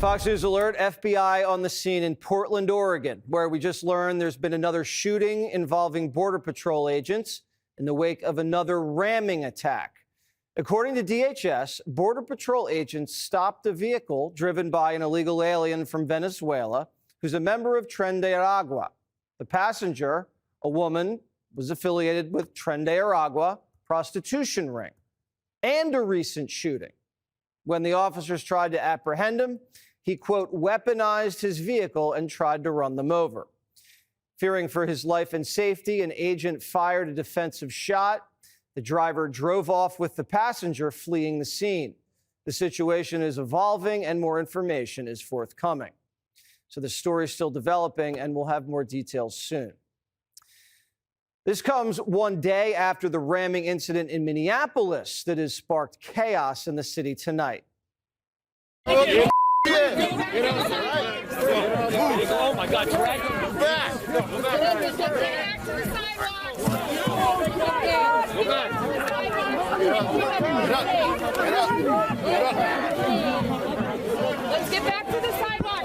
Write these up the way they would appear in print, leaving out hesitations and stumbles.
Fox News alert, FBI on the scene in Portland, Oregon, where we just learned there's been another shooting involving Border Patrol agents in the wake of another ramming attack. According to DHS, Border Patrol agents stopped a vehicle driven by an illegal alien from Venezuela who's a member of Tren de Aragua. The passenger, a woman, was affiliated with Tren de Aragua prostitution ring and a recent shooting. When the officers tried to apprehend him, he, quote, weaponized his vehicle and tried to run them over. Fearing for his life and safety, an agent fired a defensive shot. The driver drove off with the passenger, fleeing the scene. The situation is evolving and more information is forthcoming. So the story is still developing and we'll have more details soon. This comes one day after the ramming incident in Minneapolis that has sparked chaos in the city tonight. Oh my God, drag him back. Go back to the sidewalk. Go back. Let's get back to the sidewalk.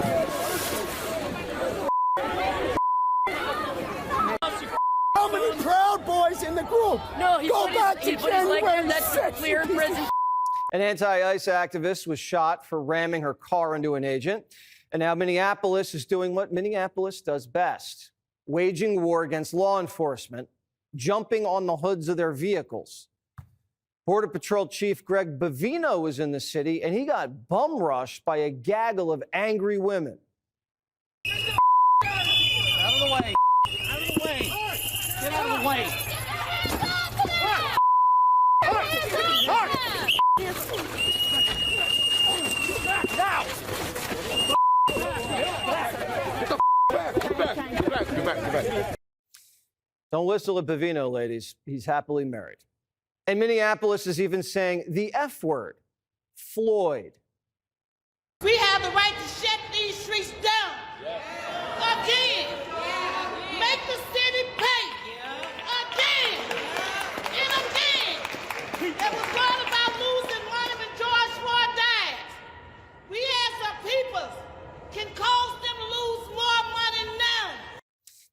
How many Proud Boys in the group? No, he go back to January 6th. Clear prison. An anti-ICE activist was shot for ramming her car into an agent. And now Minneapolis is doing what Minneapolis does best, waging war against law enforcement, jumping on the hoods of their vehicles. Border Patrol Chief Greg Bavino was in the city, and he got bum rushed by a gaggle of angry women. Out of the way. Out of the way. Get out of the way. Don't whistle at Bavino, ladies. He's happily married. And Minneapolis is even saying the F word, Floyd. We have the right to shut these streets down. Again. Make the city pay. Again. And again. It was all about losing one of when George Floyd died. We had some people can cause them to lose more money now.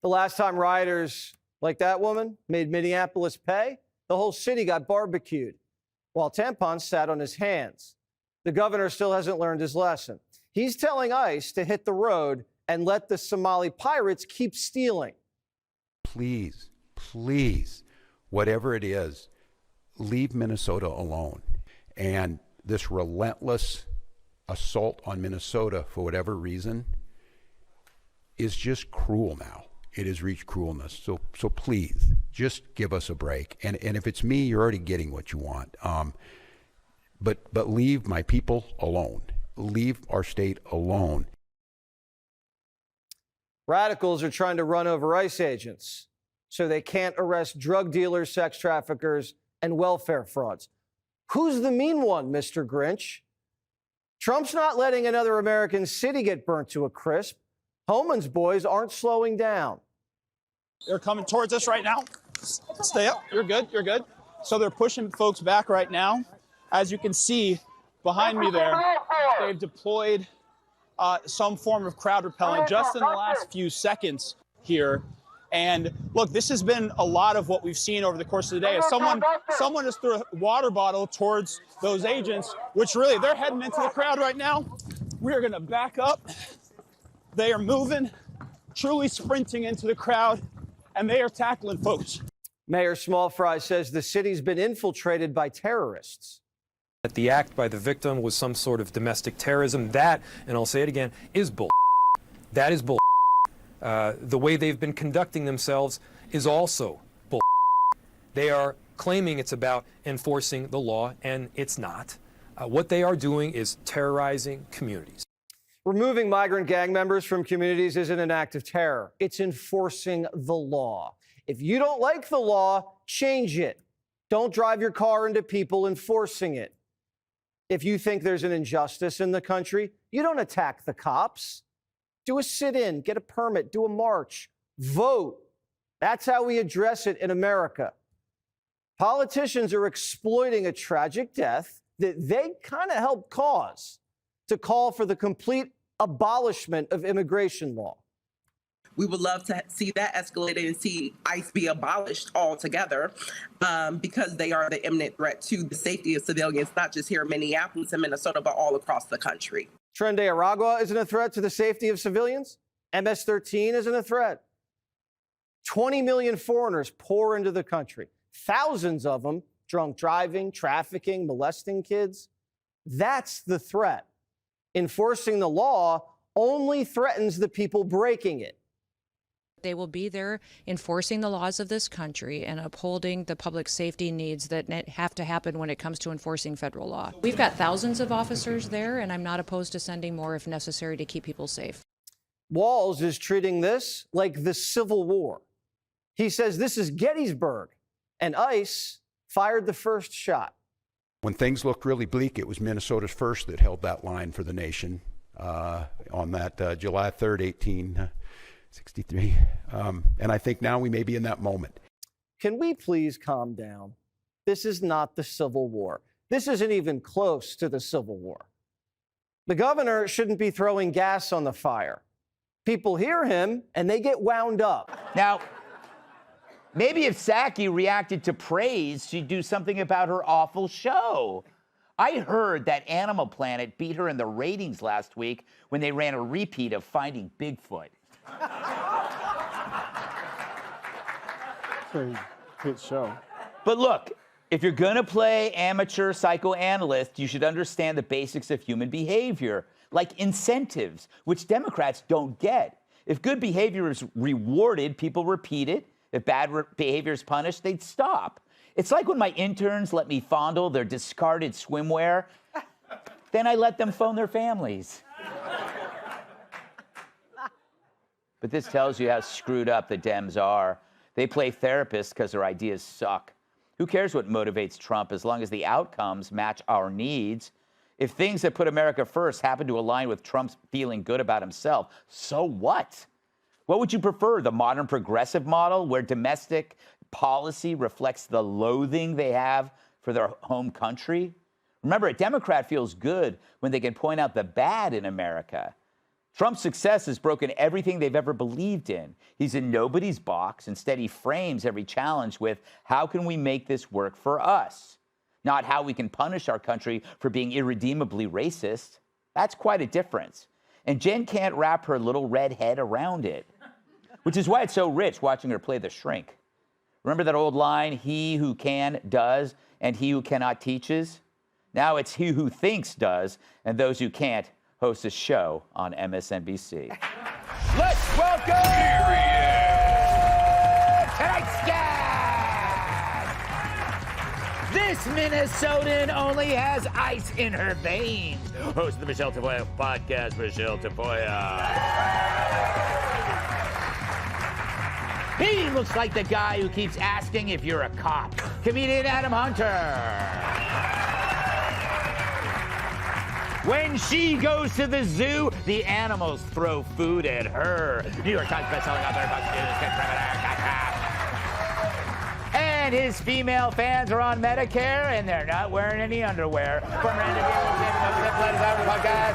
The last time rioters like that woman made Minneapolis pay, the whole city got barbecued while tampons sat on his hands. The governor still hasn't learned his lesson. He's telling ICE to hit the road and let the Somali pirates keep stealing. Please, please, whatever it is, leave Minnesota alone. And this relentless assault on Minnesota, for whatever reason, is just cruel now. It has reached cruelness. So please, just give us a break. And if it's me, you're already getting what you want. But leave my people alone. Leave our state alone. Radicals are trying to run over ICE agents so they can't arrest drug dealers, sex traffickers, and welfare frauds. Who's the mean one, Mr. Grinch? Trump's not letting another American city get burnt to a crisp. Homan's boys aren't slowing down. They're coming towards us right now. Stay up. You're good. You're good. So they're pushing folks back right now. As you can see behind me there, they've deployed some form of crowd repelling just in the last few seconds here. And look, this has been a lot of what we've seen over the course of the day. As someone just threw a water bottle towards those agents, which really, they're heading into the crowd right now. We are going to back up. They are moving, truly sprinting into the crowd, and they are tackling folks. Mayor Smallfry says the city's been infiltrated by terrorists. That the act by the victim was some sort of domestic terrorism. That, and I'll say it again, is bull. That is bull. The way they've been conducting themselves is also bull. They are claiming it's about enforcing the law, and it's not. What they are doing is terrorizing communities. Removing migrant gang members from communities isn't an act of terror. It's enforcing the law. If you don't like the law, change it. Don't drive your car into people enforcing it. If you think there's an injustice in the country, you don't attack the cops. Do a sit-in, get a permit, do a march, vote. That's how we address it in America. Politicians are exploiting a tragic death that they kind of helped cause to call for the complete abolishment of immigration law. We would love to see that escalated and see ICE be abolished altogether because they are the imminent threat to the safety of civilians, not just here in Minneapolis and Minnesota, but all across the country. Tren de Aragua isn't a threat to the safety of civilians. MS-13 isn't a threat. 20 million foreigners pour into the country, thousands of them drunk driving, trafficking, molesting kids. That's the threat. Enforcing the law only threatens the people breaking it. They will be there enforcing the laws of this country and upholding the public safety needs that have to happen when it comes to enforcing federal law. We've got thousands of officers there, and I'm not opposed to sending more if necessary to keep people safe. Walz is treating this like the Civil War. He says this is Gettysburg, and ICE fired the first shot. When things looked really bleak, it was Minnesota's first that held that line for the nation on that July 3rd, 1863. And I think now we may be in that moment. Can we please calm down? This is not the Civil War. This isn't even close to the Civil War. The governor shouldn't be throwing gas on the fire. People hear him and they get wound up. Now, maybe if Psaki reacted to praise, she'd do something about her awful show. I heard that Animal Planet beat her in the ratings last week when they ran a repeat of Finding Bigfoot. Good show. But look, if you're gonna play amateur psychoanalyst, you should understand the basics of human behavior, like incentives, which Democrats don't get. If good behavior is rewarded, people repeat it. If bad behavior is punished, they'd stop. It's like when my interns let me fondle their discarded swimwear, then I let them phone their families. But this tells you how screwed up the Dems are. They play therapists because their ideas suck. Who cares what motivates Trump as long as the outcomes match our needs? If things that put America first happen to align with Trump's feeling good about himself, so what? What would you prefer, the modern progressive model where domestic policy reflects the loathing they have for their home country? Remember, a Democrat feels good when they can point out the bad in America. Trump's success has broken everything they've ever believed in. He's in nobody's box. Instead, he frames every challenge with, how can we make this work for us? Not how we can punish our country for being irredeemably racist. That's quite a difference. And Jen can't wrap her little red head around it, which is why it's so rich watching her play the shrink. Remember that old line, he who can does, and he who cannot teaches? Now it's he who thinks does, and those who can't host a show on MSNBC. Let's welcome tonight's guest! This Minnesotan only has ice in her veins. Host of the Michelle Tafoya podcast, Michelle Tafoya. He looks like the guy who keeps asking if you're a cop. Comedian Adam Hunter. When she goes to the zoo, the animals throw food at her. New York Times bestselling author, and his female fans are on Medicare, and they're not wearing any underwear. Former podcast,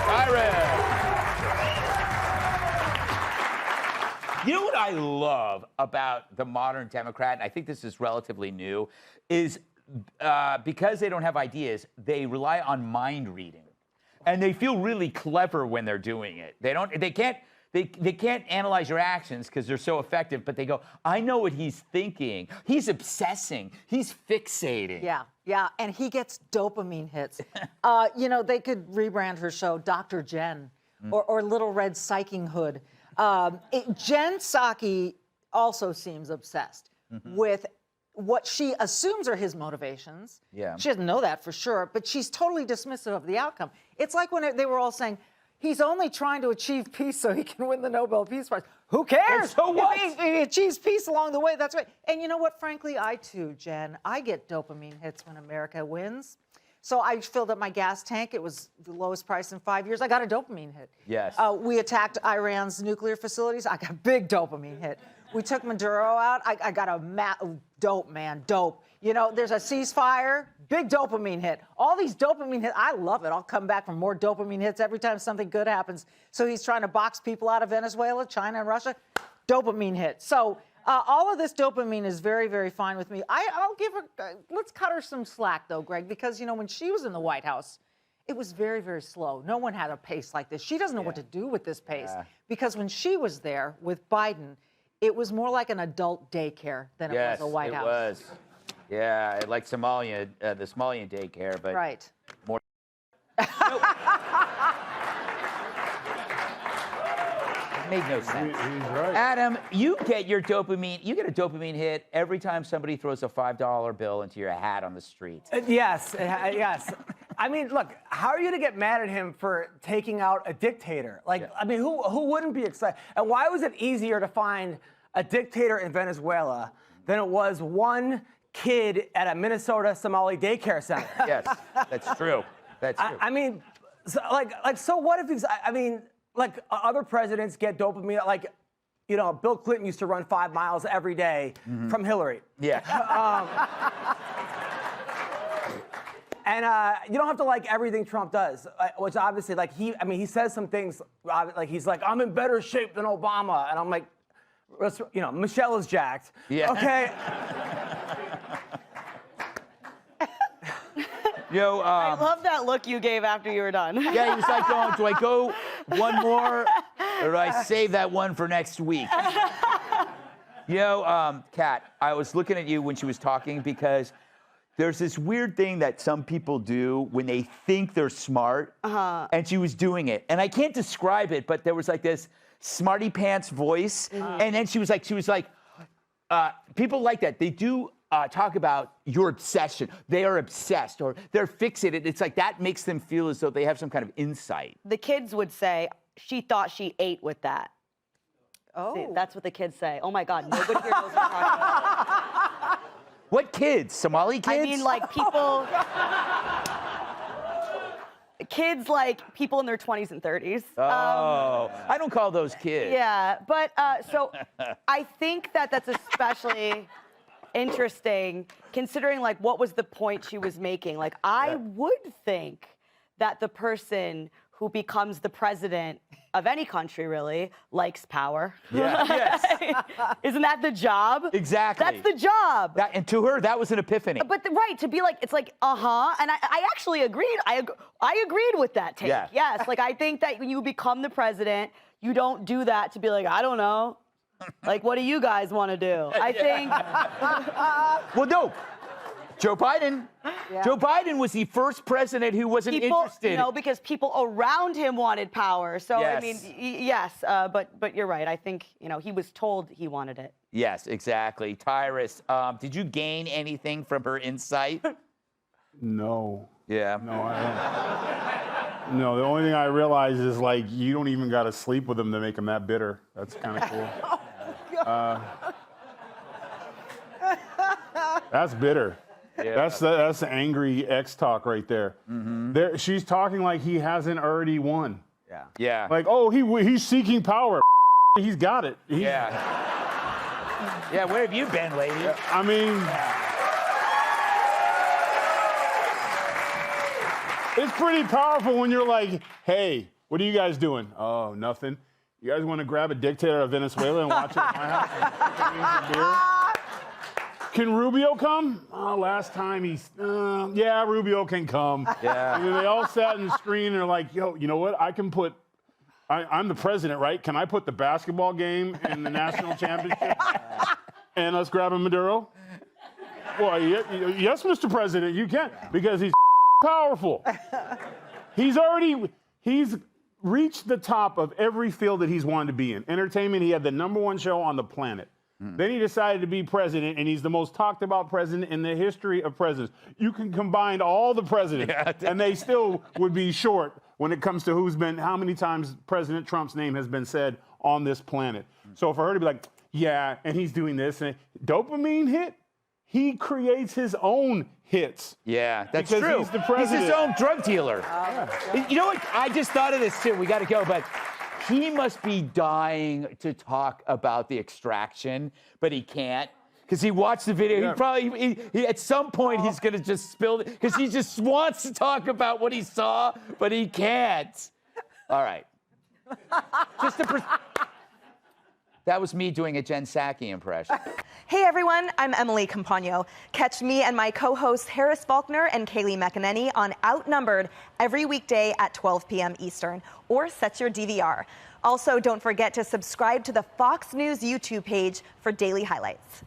You know what I love about the modern Democrat, and I think this is relatively new, is because they don't have ideas, they rely on mind reading. And they feel really clever when they're doing it. They can't analyze your actions because they're so effective, but they go, I know what he's thinking. He's obsessing. He's fixating. Yeah, and he gets dopamine hits. You know, they could rebrand her show Dr. Jen or Little Red Psyching Hood. Jen Psaki also seems obsessed with what she assumes are his motivations. Yeah. She doesn't know that for sure, but she's totally dismissive of the outcome. It's like when they were all saying, he's only trying to achieve peace so he can win the Nobel Peace Prize. Who cares? So what? If he achieves peace along the way, that's right. And you know what? Frankly, I too, Jen, I get dopamine hits when America wins. So I filled up my gas tank. It was the lowest price in 5 years. I got a dopamine hit. Yes. We attacked Iran's nuclear facilities. I got a big dopamine hit. We took Maduro out. I got dope, man, dope. You know, there's a ceasefire, big dopamine hit. All these dopamine hits, I love it. I'll come back for more dopamine hits every time something good happens. So he's trying to box people out of Venezuela, China, and Russia. Dopamine hit. So all of this dopamine is very, very fine with me. I'll give her, let's cut her some slack, though, Greg, because, you know, when she was in the White House, it was very, very slow. No one had a pace like this. She doesn't know what to do with this pace. Because when she was there with Biden, it was more like an adult daycare than it was a White House. Yes, it was. Yeah, like Somalia, the Somalian daycare, but right. More. Made no sense. He's right. Adam, you get your dopamine. You get a dopamine hit every time somebody throws a $5 bill into your hat on the street. Yes, yes. I mean, look, how are you to get mad at him for taking out a dictator? Like, I mean, who wouldn't be excited? And why was it easier to find a dictator in Venezuela than it was one kid at a Minnesota Somali daycare center? Yes, that's true. That's true. I mean, so what if he's? I mean, like other presidents get dopamine, like, you know, Bill Clinton used to run 5 miles every day from Hillary. Yeah. And you don't have to like everything Trump does, which obviously, like, he says some things, like, he's like, I'm in better shape than Obama. And I'm like, you know, Michelle is jacked. Yeah. Okay. Yo, I love that look you gave after you were done. Yeah, he was like, do I go one more, or do I save that one for next week? You know, Kat, I was looking at you when she was talking because there's this weird thing that some people do when they think they're smart, and she was doing it. And I can't describe it, but there was like this smarty pants voice, and then she was like, people like that. They do talk about your obsession. They are obsessed or they're fixated. It's like that makes them feel as though they have some kind of insight. The kids would say, she thought she ate with that. Oh. See, that's what the kids say. Oh my God, nobody here knows what we're talking about. What kids? Somali kids? I mean, like people, kids like people in their 20s and 30s. Oh, I don't call those kids. Yeah, but so I think that that's especially interesting considering like what was the point she was making. Like I would think that the person who becomes the president of any country really likes power. Yeah. Yes. Isn't that the job? Exactly. That's the job. And to her, that was an epiphany. But right, to be like, it's like, and I actually agreed. I agreed with that take. Yeah. Yes, like I think that when you become the president, you don't do that to be like, I don't know. Like, what do you guys want to do? I think. Well, no. Joe Biden. Yeah. Joe Biden was the first president who wasn't interested. No, because people around him wanted power. So yes. I mean, yes, but you're right. I think he was told he wanted it. Yes, exactly. Tyrus, did you gain anything from her insight? No. Yeah. No, I don't. No, the only thing I realize is like you don't even got to sleep with him to make him that bitter. That's kind of cool. That's bitter. Yeah. That's the angry ex talk right there. Mm-hmm. She's talking like he hasn't already won. Yeah. Yeah. Like, oh, he's seeking power. He's got it. Yeah. Yeah. Where have you been, lady? I mean, it's pretty powerful when you're like, hey, what are you guys doing? Oh, nothing. You guys want to grab a dictator of Venezuela and watch it at my house? And beer? Can Rubio come? Oh, last time yeah, Rubio can come. Yeah. And they all sat in the screen and they're like, yo, you know what? I'm the president, right? Can I put the basketball game in the national championship? And let's grab a Maduro? Well, yes, Mr. President, you can, because he's powerful. He's reached the top of every field that he's wanted to be in. Entertainment, he had the #1 show on the planet. Then he decided to be president, and he's the most talked about president in the history of presidents. You can combine all the presidents, and they still would be short when it comes to how many times President Trump's name has been said on this planet. So for her to be like, yeah, and he's doing this, and dopamine hit, he creates his own hits. Yeah, that's because true. He's the president. He's his own drug dealer. You know what? I just thought of this too. We got to go, but He must be dying to talk about The Extraction, but he can't. Because he watched the video, he probably, at some point, he's going to just spill it, because he just wants to talk about what he saw, but he can't. All right. That was me doing a Jen Psaki impression. Hey everyone, I'm Emily Campagno. Catch me and my co-hosts Harris Faulkner and Kaylee McEnany on Outnumbered every weekday at 12 p.m. Eastern, or set your DVR. Also, don't forget to subscribe to the Fox News YouTube page for daily highlights.